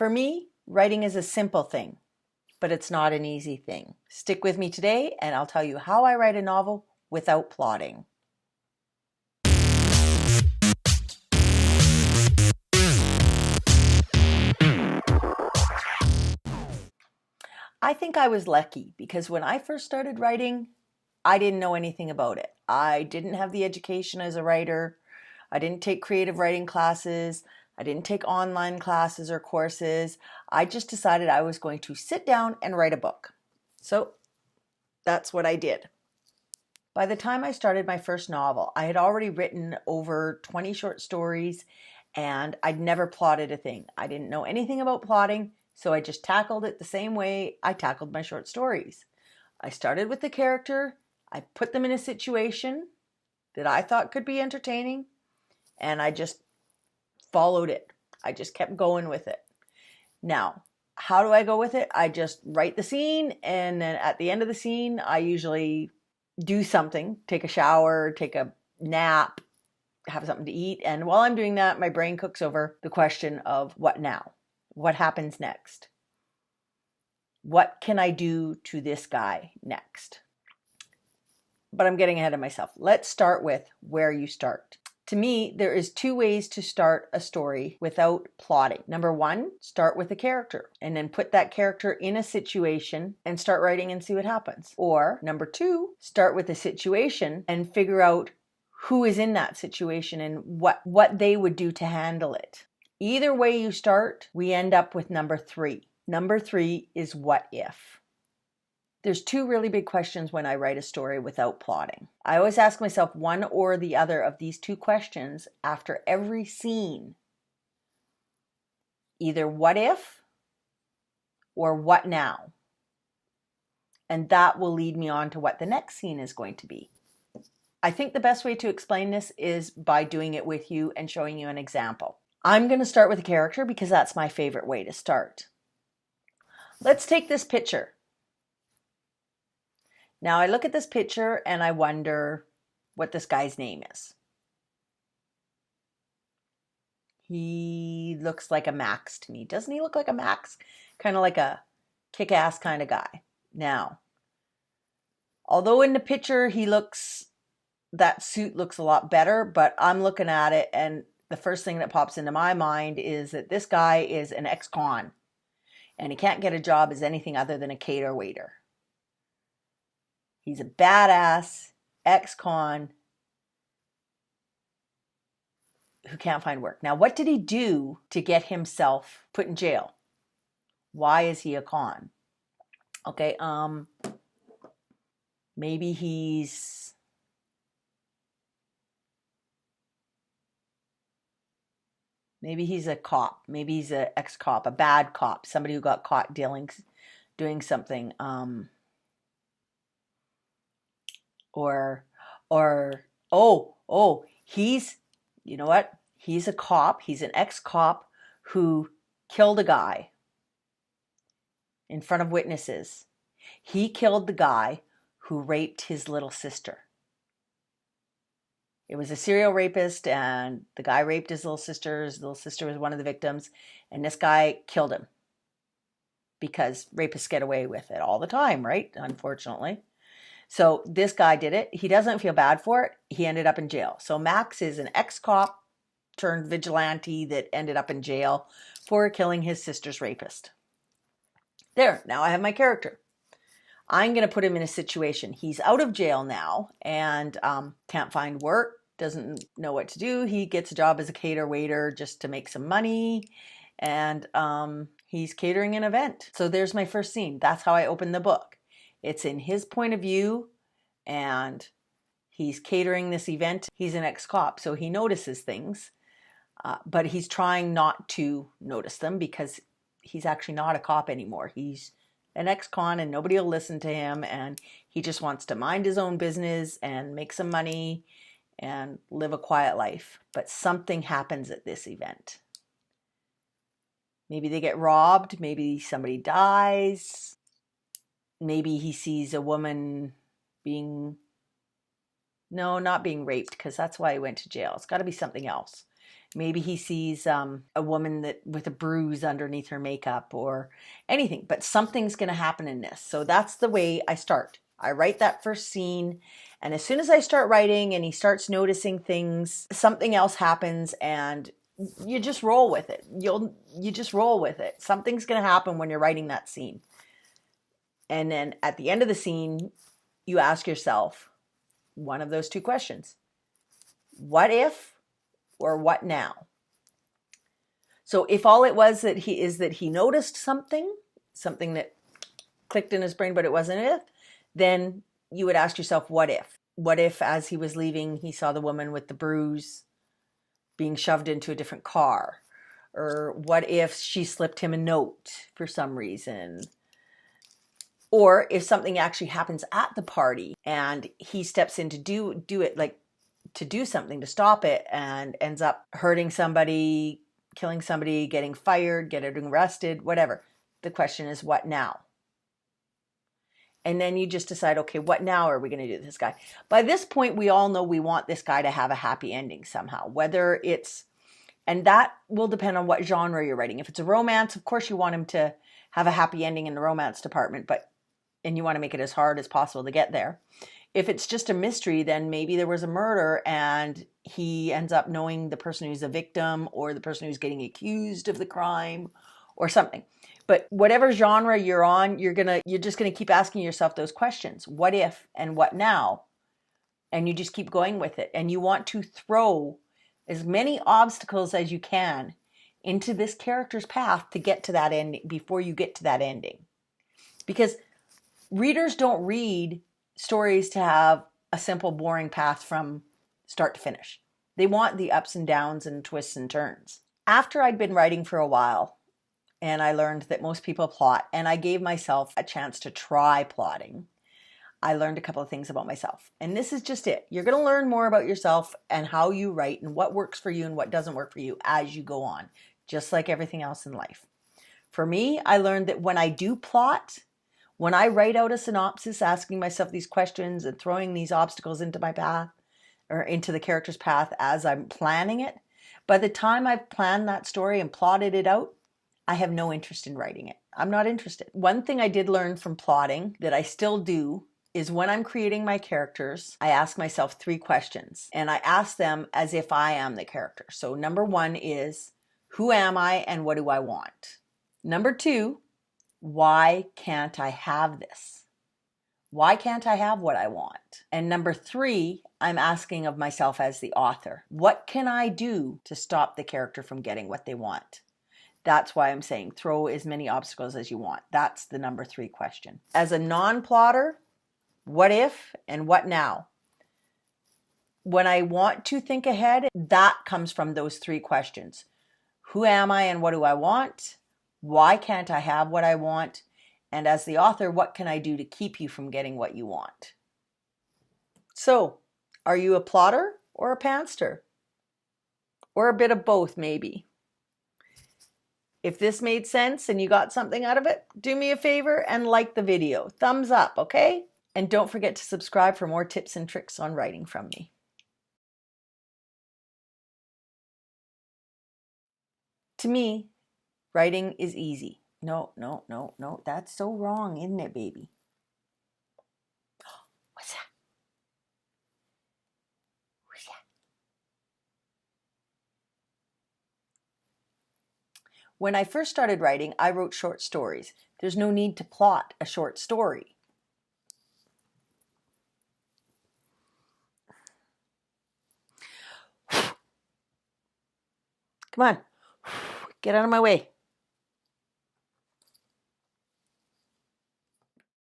For me, writing is a simple thing, but it's not an easy thing. Stick with me today and I'll tell you how I write a novel without plotting. I think I was lucky because when I first started writing, I didn't know anything about it. I didn't have the education as a writer. I didn't take creative writing classes. I didn't take online classes or courses. I just decided I was going to sit down and write a book. So that's what I did. By the time I started my first novel, I had already written over 20 short stories and I'd never plotted a thing. I didn't know anything about plotting, so I just tackled it the same way I tackled my short stories. I started with the character, I put them in a situation that I thought could be entertaining, and I just followed it. I just kept going with it. Now, how do I go with it? I just write the scene, and then at the end of the scene, I usually do something, take a shower, take a nap, have something to eat. And while I'm doing that, my brain cooks over the question of what now? What happens next? What can I do to this guy next? But I'm getting ahead of myself. Let's start with where you start. To me, there is two ways to start a story without plotting. Number one, start with a character and then put that character in a situation and start writing and see what happens. Or number two, start with a situation and figure out who is in that situation and what they would do to handle it. Either way you start, we end up with number three. Number three is what if. There's two really big questions when I write a story without plotting. I always ask myself one or the other of these two questions after every scene. Either what if or what now? And that will lead me on to what the next scene is going to be. I think the best way to explain this is by doing it with you and showing you an example. I'm going to start with a character because that's my favorite way to start. Let's take this picture. Now I look at this picture and I wonder what this guy's name is. He looks like a Max to me. Doesn't he look like a Max? Kind of like a kick-ass kind of guy. Now, although in the picture that suit looks a lot better, but I'm looking at it and the first thing that pops into my mind is that this guy is an ex-con and he can't get a job as anything other than a cater waiter. He's a badass ex-con who can't find work. Now, what did he do to get himself put in jail? Why is he a con? Okay, maybe he's a cop. Maybe he's an ex-cop, a bad cop, somebody who got caught doing something. You know what? He's a cop. He's an ex-cop who killed a guy in front of witnesses. He killed the guy who raped his little sister. It was a serial rapist and the guy raped his little sister. His little sister was one of the victims and this guy killed him because rapists get away with it all the time, right? Unfortunately. So this guy did it. He doesn't feel bad for it. He ended up in jail. So Max is an ex-cop turned vigilante that ended up in jail for killing his sister's rapist. There, now I have my character. I'm going to put him in a situation. He's out of jail now and can't find work, doesn't know what to do. He gets a job as a cater waiter just to make some money. And he's catering an event. So there's my first scene. That's how I open the book. It's in his point of view and he's catering this event. He's an ex-cop, so he notices things, but he's trying not to notice them because he's actually not a cop anymore. He's an ex-con and nobody will listen to him and he just wants to mind his own business and make some money and live a quiet life. But something happens at this event. Maybe they get robbed, maybe somebody dies. Maybe he sees a woman not being raped because that's why he went to jail. It's got to be something else. Maybe he sees a woman that with a bruise underneath her makeup or anything, but something's going to happen in this. So that's the way I start. I write that first scene, and as soon as I start writing and he starts noticing things, something else happens, and you just roll with it. You just roll with it. Something's going to happen when you're writing that scene. And then at the end of the scene, you ask yourself one of those two questions. What if or what now? So if all it was that he noticed something that clicked in his brain, but it wasn't it, then you would ask yourself, what if? What if as he was leaving, he saw the woman with the bruise being shoved into a different car? Or what if she slipped him a note for some reason? Or if something actually happens at the party and he steps in to do it, like to do something to stop it, and ends up hurting somebody, killing somebody, getting fired, getting arrested, whatever. The question is, what now? And then you just decide, okay, what now are we going to do to this guy? By this point, we all know we want this guy to have a happy ending somehow, whether it's, and that will depend on what genre you're writing. If it's a romance, of course you want him to have a happy ending in the romance department, and you want to make it as hard as possible to get there. If it's just a mystery, then maybe there was a murder and he ends up knowing the person who's a victim or the person who's getting accused of the crime or something. But whatever genre you're on, you're just gonna keep asking yourself those questions. What if and what now? And you just keep going with it. And you want to throw as many obstacles as you can into this character's path to get to that ending before you get to that ending. Because readers don't read stories to have a simple, boring path from start to finish. They want the ups and downs and twists and turns. After I'd been writing for a while, and I learned that most people plot, and I gave myself a chance to try plotting, I learned a couple of things about myself. And this is just it. You're going to learn more about yourself and how you write and what works for you and what doesn't work for you as you go on, just like everything else in life. For me, I learned that when I do plot, when I write out a synopsis, asking myself these questions and throwing these obstacles into my path or into the character's path as I'm planning it, by the time I've planned that story and plotted it out, I have no interest in writing it. I'm not interested. One thing I did learn from plotting that I still do is when I'm creating my characters, I ask myself 3 questions, and I ask them as if I am the character. So number 1 is, who am I and what do I want? Number 2, why can't I have this? Why can't I have what I want? And number 3, I'm asking of myself as the author, what can I do to stop the character from getting what they want? That's why I'm saying throw as many obstacles as you want. That's the number 3 question. As a non-plotter, what if and what now? When I want to think ahead, that comes from those 3 questions. Who am I and what do I want? Why can't I have what I want? And as the author, what can I do to keep you from getting what you want? So, are you a plotter or a panster? Or a bit of both, maybe? If this made sense and you got something out of it, do me a favor and like the video. Thumbs up, okay? And don't forget to subscribe for more tips and tricks on writing from me. To me, writing is easy. No, that's so wrong, isn't it, baby? What's that? Who's that? When I first started writing, I wrote short stories. There's no need to plot a short story. Come on, get out of my way.